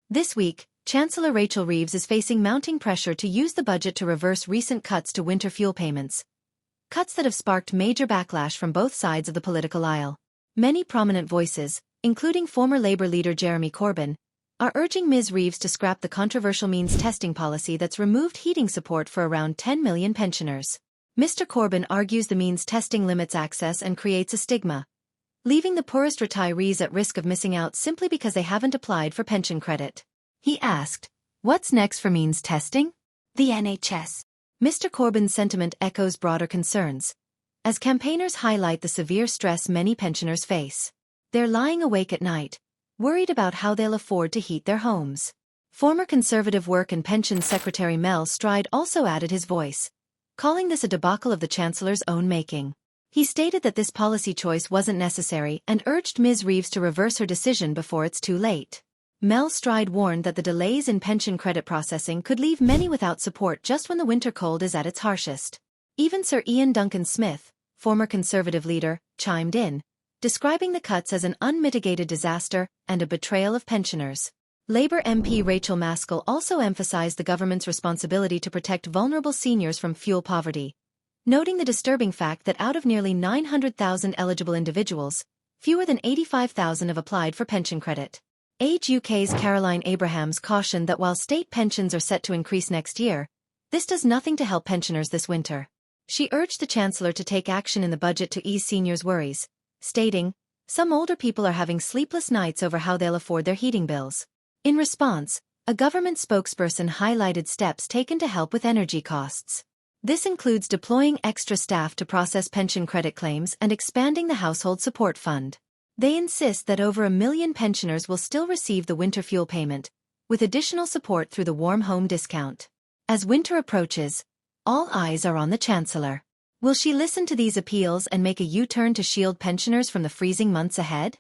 This week, Chancellor Reeves is facing mounting pressure to use the budget to reverse recent cuts to winter fuel payments. Cuts that have sparked major backlash from both sides of the political aisle. Many prominent voices, including former Labour leader Jeremy Corbyn, are urging Ms. Reeves to scrap the controversial means testing policy that's removed heating support for around 10 million pensioners. Mr. Corbyn argues the means testing limits access and creates a stigma, leaving the poorest retirees at risk of missing out simply because they haven't applied for pension credit. He asked, "What's next for means testing? The NHS." Mr. Corbyn's sentiment echoes broader concerns, as campaigners highlight the severe stress many pensioners face. They're lying awake at night, worried about how they'll afford to heat their homes. Former Conservative Work and Pensions Secretary Mel Stride also added his voice, calling this a debacle of the Chancellor's own making. He stated that this policy choice wasn't necessary and urged Ms. Reeves to reverse her decision before it's too late. Mel Stride warned that the delays in pension credit processing could leave many without support just when the winter cold is at its harshest. Even Sir Ian Duncan Smith, former Conservative leader, chimed in, describing the cuts as an unmitigated disaster and a betrayal of pensioners. Labour MP Rachel Maskell also emphasised the government's responsibility to protect vulnerable seniors from fuel poverty, noting the disturbing fact that out of nearly 900,000 eligible individuals, fewer than 85,000 have applied for pension credit. Age UK's Caroline Abrahams cautioned that while state pensions are set to increase next year, this does nothing to help pensioners this winter. She urged the Chancellor to take action in the budget to ease seniors' worries, stating, "Some older people are having sleepless nights over how they'll afford their heating bills." In response, a government spokesperson highlighted steps taken to help with energy costs. This includes deploying extra staff to process pension credit claims and expanding the Household Support Fund. They insist that over 1 million pensioners will still receive the winter fuel payment, with additional support through the Warm Home Discount. As winter approaches, all eyes are on the Chancellor. Will she listen to these appeals and make a U-turn to shield pensioners from the freezing months ahead?